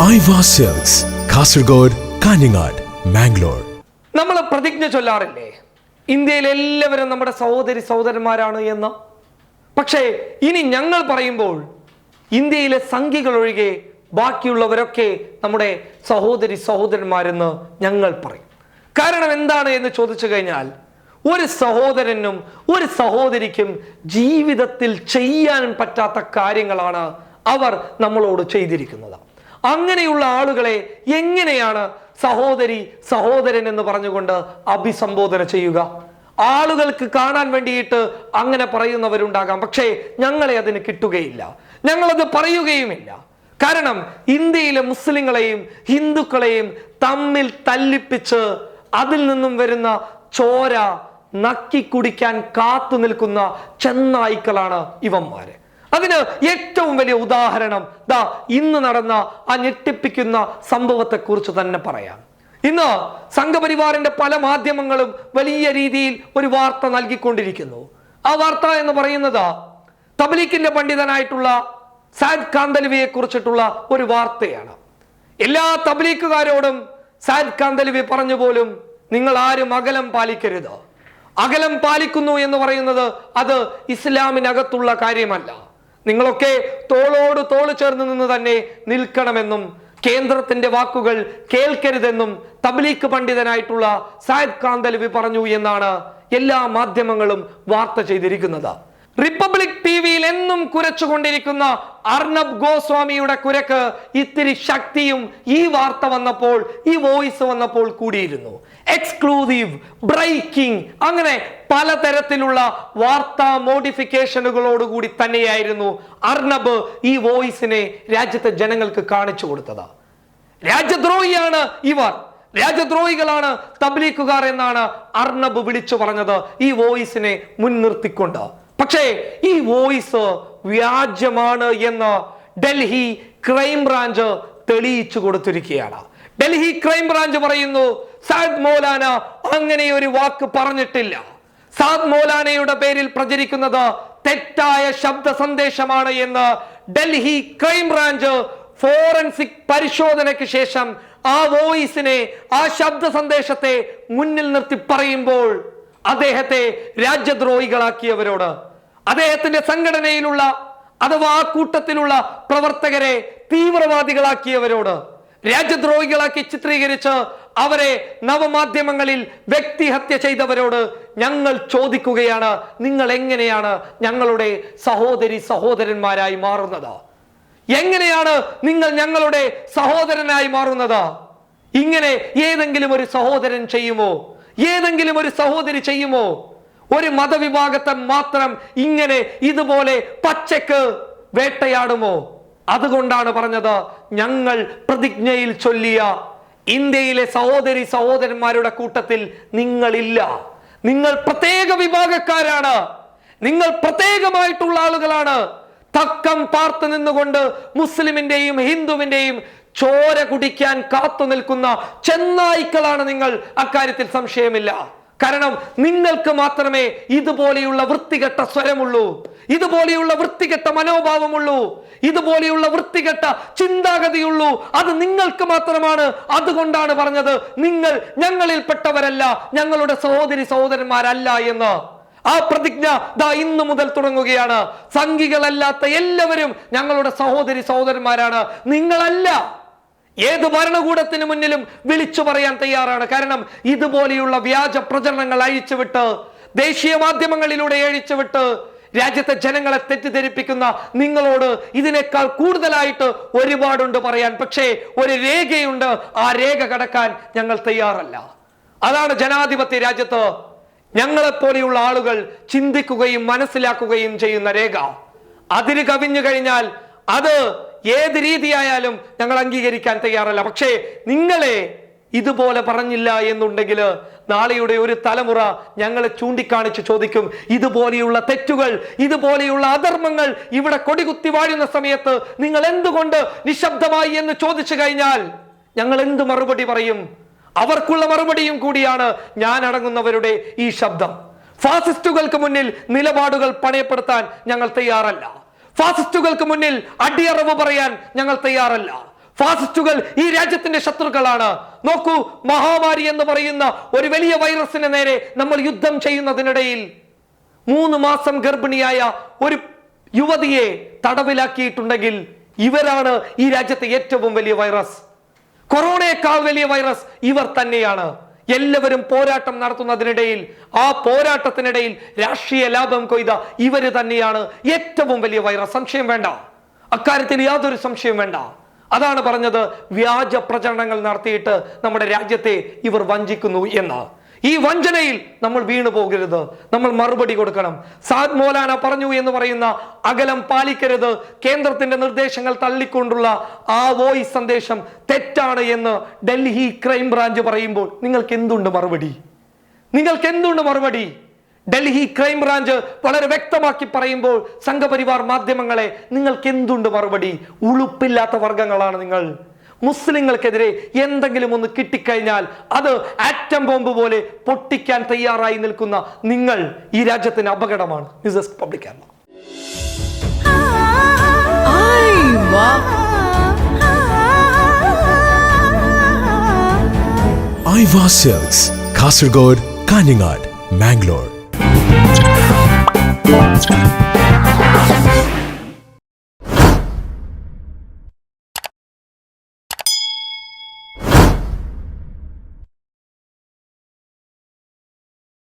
Aiwa silks, Kasaragod, Kanhangad, Mangalore. നമ്മൾ പ്രതിജ്ഞ ചൊല്ലാറില്ലേ, ഇന്ത്യയിലെ എല്ലാവരും നമ്മുടെ സഹോദരി സഹോദരന്മാരാണ് എന്ന്. പക്ഷേ ഇനി ഞങ്ങൾ പറയുമ്പോൾ ഇന്ത്യയിലെ സംഘികൾ ഒഴികെ ബാക്കിയുള്ളവരൊക്കെ നമ്മുടെ സഹോദരി സഹോദരന്മാരെന്ന് ഞങ്ങൾ പറയും. കാരണം എന്താണ് എന്ന് ചോദിച്ചു കഴിഞ്ഞാൽ, ഒരു സഹോദരനും ഒരു സഹോദരിക്കും ജീവിതത്തിൽ ചെയ്യാൻ പറ്റാത്ത കാര്യങ്ങളാണ് അവർ നമ്മളോട് ചെയ്തിരിക്കുന്നത്. അങ്ങനെയുള്ള ആളുകളെ എങ്ങനെയാണ് സഹോദരി സഹോദരൻ എന്ന് പറഞ്ഞുകൊണ്ട് അഭിസംബോധന ചെയ്യുക? ആളുകൾക്ക് കാണാൻ വേണ്ടിയിട്ട് അങ്ങനെ പറയുന്നവരുണ്ടാകാം, പക്ഷേ ഞങ്ങളെ അതിന് കിട്ടുകയില്ല, ഞങ്ങളത് പറയുകയുമില്ല. കാരണം ഇന്ത്യയിലെ മുസ്ലിങ്ങളെയും ഹിന്ദുക്കളെയും തമ്മിൽ തല്ലിപ്പിച്ച് അതിൽ നിന്നും വരുന്ന ചോര നക്കി കുടിക്കാൻ കാത്തു നിൽക്കുന്ന ചെന്നായ്ക്കളാണ് ഇവന്മാര്. അതിന് ഏറ്റവും വലിയ ഉദാഹരണം ദാ ഇന്ന് നടന്ന ആ ഞെട്ടിപ്പിക്കുന്ന സംഭവത്തെ കുറിച്ച് തന്നെ പറയാം. ഇന്ന് സംഘപരിവാറിന്റെ പല മാധ്യമങ്ങളും വലിയ രീതിയിൽ ഒരു വാർത്ത നൽകിക്കൊണ്ടിരിക്കുന്നു. ആ വാർത്ത എന്ന് പറയുന്നത് തബ്ലീഗിന്റെ പണ്ഡിതനായിട്ടുള്ള സയ്യിദ് കാന്തലവിയെ കുറിച്ചിട്ടുള്ള ഒരു വാർത്തയാണ്. എല്ലാ തബ്ലീഗുകാരോടും സയ്യിദ് കാന്തലവി പറഞ്ഞു പോലും, നിങ്ങൾ ആരും അകലം പാലിക്കരുത്. അകലം പാലിക്കുന്നു എന്ന് പറയുന്നത് അത് ഇസ്ലാമിനകത്തുള്ള കാര്യമല്ല. നിങ്ങളൊക്കെ തോളോട് തോള് ചേർന്ന് നിന്ന് തന്നെ നിൽക്കണമെന്നും കേന്ദ്രത്തിന്റെ വാക്കുകൾ കേൾക്കരുതെന്നും തബ്ലീഗ് പണ്ഡിതനായിട്ടുള്ള സയ്യിദ് കാന്തലവി പറഞ്ഞു എന്നാണ് എല്ലാ മാധ്യമങ്ങളും വാർത്ത ചെയ്തിരിക്കുന്നത്. റിപ്പബ്ലിക് ടിവിയിൽ എന്നും കുരച്ചുകൊണ്ടിരിക്കുന്ന അർണബ് ഗോസ്വാമിയുടെ കുരക്ക് ഇത്തിരി ശക്തിയും ഈ വാർത്ത വന്നപ്പോൾ, ഈ വോയിസ് വന്നപ്പോൾ കൂടിയിരുന്നു. എക്സ്ക്ലൂസീവ്, ബ്രേക്കിംഗ്, അങ്ങനെ പലതരത്തിലുള്ള വാർത്താ മോഡിഫിക്കേഷനുകളോടുകൂടി തന്നെയായിരുന്നു അർണബ് ഈ വോയിസിനെ രാജ്യത്തെ ജനങ്ങൾക്ക് കാണിച്ചു കൊടുത്തത്. രാജ്യദ്രോഹിയാണ് ഇവർ, രാജ്യദ്രോഹികളാണ് തബ്ലീഗുകാർ എന്നാണ് അർണബ് വിളിച്ചു പറഞ്ഞത് ഈ വോയിസിനെ മുൻനിർത്തിക്കൊണ്ട്. പക്ഷേ ഈ വോയിസ് വ്യാജമാണ് എന്ന് ഡൽഹി ക്രൈംബ്രാഞ്ച് തെളിയിച്ചു കൊടുത്തിരിക്കുകയാണ്. ഡൽഹി ക്രൈംബ്രാഞ്ച് പറയുന്നു, സയ്യിദ് മൗലാന അങ്ങനെ ഒരു വാക്ക് പറഞ്ഞിട്ടില്ല. സയ്യിദ് മൗലാനയുടെ പേരിൽ പ്രചരിക്കുന്നത് തെറ്റായ ശബ്ദ സന്ദേശമാണ് എന്ന് ഡൽഹി ക്രൈംബ്രാഞ്ച് ഫോറൻസിക് പരിശോധനയ്ക്ക് ശേഷം ആ വോയിസിനെ, ആ ശബ്ദ സന്ദേശത്തെ മുന്നിൽ നിർത്തി പറയുമ്പോൾ അദ്ദേഹത്തെ രാജ്യദ്രോഹികളാക്കിയവരോട്, അദ്ദേഹത്തിന്റെ സംഘടനയിലുള്ള അഥവാ ആ കൂട്ടത്തിലുള്ള പ്രവർത്തകരെ തീവ്രവാദികളാക്കിയവരോട്, രാജ്യദ്രോഹികളാക്കി ചിത്രീകരിച്ച് അവരെ നവമാധ്യമങ്ങളിൽ വ്യക്തിഹത്യ ചെയ്തവരോട് ഞങ്ങൾ ചോദിക്കുകയാണ്, നിങ്ങൾ എങ്ങനെയാണ് ഞങ്ങളുടെ സഹോദരി സഹോദരന്മാരായി മാറുന്നത്? എങ്ങനെയാണ് നിങ്ങൾ ഞങ്ങളുടെ സഹോദരനായി മാറുന്നത്? ഇങ്ങനെ ഏതെങ്കിലും ഒരു സഹോദരൻ ചെയ്യുമോ? ഏതെങ്കിലും ഒരു സഹോദരി ചെയ്യുമോ? ഒരു മതവിഭാഗത്തെ മാത്രം ഇങ്ങനെ ഇതുപോലെ പച്ചക്ക് വേട്ടയാടുമോ? അതുകൊണ്ടാണ് പറഞ്ഞത്, ഞങ്ങൾ പ്രതിജ്ഞയിൽ ചൊല്ലിയ ഇന്ത്യയിലെ സഹോദരി സഹോദരന്മാരുടെ കൂട്ടത്തിൽ നിങ്ങളില്ല. നിങ്ങൾ പ്രത്യേക വിഭാഗക്കാരാണ്, നിങ്ങൾ പ്രത്യേകമായിട്ടുള്ള ആളുകളാണ്. തക്കം പാർത്ത് നിന്നുകൊണ്ട് മുസ്ലിമിന്റെയും ഹിന്ദുവിന്റെയും ചോര കുടിക്കാൻ കാത്തു നിൽക്കുന്ന ചെന്നായ്ക്കളാണ് നിങ്ങൾ. അക്കാര്യത്തിൽ സംശയമില്ല. കാരണം നിങ്ങൾക്ക് മാത്രമേ ഇതുപോലെയുള്ള വൃത്തികെട്ട സ്വരമുള്ളൂ, ഇതുപോലെയുള്ള വൃത്തികെട്ട മനോഭാവമുള്ളൂ, ഇതുപോലെയുള്ള വൃത്തികെട്ട ചിന്താഗതിയുള്ളൂ. അത് നിങ്ങൾക്ക് മാത്രമാണ്. അതുകൊണ്ടാണ് പറഞ്ഞത്, നിങ്ങൾ ഞങ്ങളിൽപ്പെട്ടവരല്ല, ഞങ്ങളുടെ സഹോദരി സഹോദരന്മാരല്ല എന്ന്. ആ പ്രതിജ്ഞ ദാ ഇന്നു മുതൽ തുടങ്ങുകയാണ്. സംഘികളല്ലാത്ത എല്ലാവരും ഞങ്ങളുടെ സഹോദരി സഹോദരന്മാരാണ്, നിങ്ങളല്ല. ഏത് ഭരണകൂടത്തിന് മുന്നിലും വിളിച്ചു പറയാൻ തയ്യാറാണ്. കാരണം ഇതുപോലെയുള്ള വ്യാജ പ്രചരണങ്ങൾ അഴിച്ചുവിട്ട്, ദേശീയ മാധ്യമങ്ങളിലൂടെ അഴിച്ചുവിട്ട് രാജ്യത്തെ ജനങ്ങളെ തെറ്റിദ്ധരിപ്പിക്കുന്ന നിങ്ങളോട് ഇതിനേക്കാൾ കൂടുതലായിട്ട് ഒരുപാടുണ്ട് പറയാൻ. പക്ഷേ ഒരു രേഖയുണ്ട്, ആ രേഖ കടക്കാൻ ഞങ്ങൾ തയ്യാറല്ല. അതാണ് ജനാധിപത്യ രാജ്യത്ത് ഞങ്ങളെപ്പോലെയുള്ള ആളുകൾ ചിന്തിക്കുകയും മനസ്സിലാക്കുകയും ചെയ്യുന്ന രേഖ. അതിന് കവിഞ്ഞു കഴിഞ്ഞാൽ അത് ഏത് രീതിയായാലും ഞങ്ങൾ അംഗീകരിക്കാൻ തയ്യാറല്ല. പക്ഷേ നിങ്ങളെ ഇതുപോലെ പറഞ്ഞില്ല എന്നുണ്ടെങ്കിൽ നാളെയുടെ ഒരു തലമുറ ഞങ്ങളെ ചൂണ്ടിക്കാണിച്ച് ചോദിക്കും, ഇതുപോലെയുള്ള തെറ്റുകൾ, ഇതുപോലെയുള്ള അധർമ്മങ്ങൾ ഇവിടെ കൊടികുത്തി വാഴുന്ന സമയത്ത് നിങ്ങൾ എന്തുകൊണ്ട് നിശബ്ദമായി എന്ന് ചോദിച്ചു കഴിഞ്ഞാൽ ഞങ്ങൾ എന്ത് മറുപടി പറയും? അവർക്കുള്ള മറുപടിയും കൂടിയാണ് ഞാൻ അടങ്ങുന്നവരുടെ ഈ ശബ്ദം. ഫാസിസ്റ്റുകൾക്ക് മുന്നിൽ നിലപാടുകൾ പണയപ്പെടുത്താൻ ഞങ്ങൾ തയ്യാറല്ല. ഫാസിസ്റ്റുകൾക്ക് മുന്നിൽ അടിയറവ് പറയാൻ ഞങ്ങൾ തയ്യാറല്ല. ഫാസിസ്റ്റുകൾ ഈ രാജ്യത്തിന്റെ ശത്രുക്കളാണ്. നോക്കൂ, മഹാമാരി എന്ന് പറയുന്ന ഒരു വലിയ വൈറസിന് നേരെ നമ്മൾ യുദ്ധം ചെയ്യുന്നതിനിടയിൽ 3 മാസം ഗർഭിണിയായ ഒരു യുവതിയെ തടവിലാക്കിയിട്ടുണ്ടെങ്കിൽ ഇവരാണ് ഈ രാജ്യത്തെ ഏറ്റവും വലിയ വൈറസ്. കൊറോണയേക്കാൾ വലിയ വൈറസ് ഇവർ തന്നെയാണ്. എല്ലാവരും പോരാട്ടം നടത്തുന്നതിനിടയിൽ, ആ പോരാട്ടത്തിനിടയിൽ രാഷ്ട്രീയ ലാഭം കൊയ്ത ഇവര് തന്നെയാണ് ഏറ്റവും വലിയ വൈറസ്. സംശയം വേണ്ട, അക്കാര്യത്തിൽ യാതൊരു സംശയം വേണ്ട. അതാണ് പറഞ്ഞത്, വ്യാജ പ്രചരണങ്ങൾ നടത്തിയിട്ട് നമ്മുടെ രാജ്യത്തെ ഇവർ വഞ്ചിക്കുന്നു എന്ന്. ഈ വഞ്ചനയിൽ നമ്മൾ വീണു പോകരുത്, നമ്മൾ മറുപടി കൊടുക്കണം. സാദ് മൗലാന പറഞ്ഞു എന്ന് പറയുന്ന അകലം പാലിക്കരുത്, കേന്ദ്രത്തിന്റെ നിർദ്ദേശങ്ങൾ തള്ളിക്കൊണ്ടുള്ള ആ വോയിസ് സന്ദേശം തെറ്റാണ് എന്ന് ഡൽഹി ക്രൈംബ്രാഞ്ച് പറയുമ്പോൾ നിങ്ങൾക്ക് എന്തുണ്ട് മറുപടി? നിങ്ങൾക്ക് എന്തുണ്ട് മറുപടി? ഡൽഹി ക്രൈംബ്രാഞ്ച് വളരെ വ്യക്തമാക്കി പറയുമ്പോൾ സംഘപരിവാർ മാധ്യമങ്ങളെ നിങ്ങൾക്ക് എന്തുണ്ട് മറുപടി? ഉളുപ്പില്ലാത്ത വർഗങ്ങളാണ് നിങ്ങൾ. മുസ്ലിങ്ങൾക്കെതിരെ എന്തെങ്കിലും ഒന്ന് കിട്ടിക്കഴിഞ്ഞാൽ അത് ആറ്റം ബോംബ് പോലെ പൊട്ടിക്കാൻ തയ്യാറായി നിൽക്കുന്ന നിങ്ങൾ ഈ രാജ്യത്തിന് അപകടമാണ്. News desk public Kerala. Aiva silks, Kasaragod, Kanhangad, Mangalore.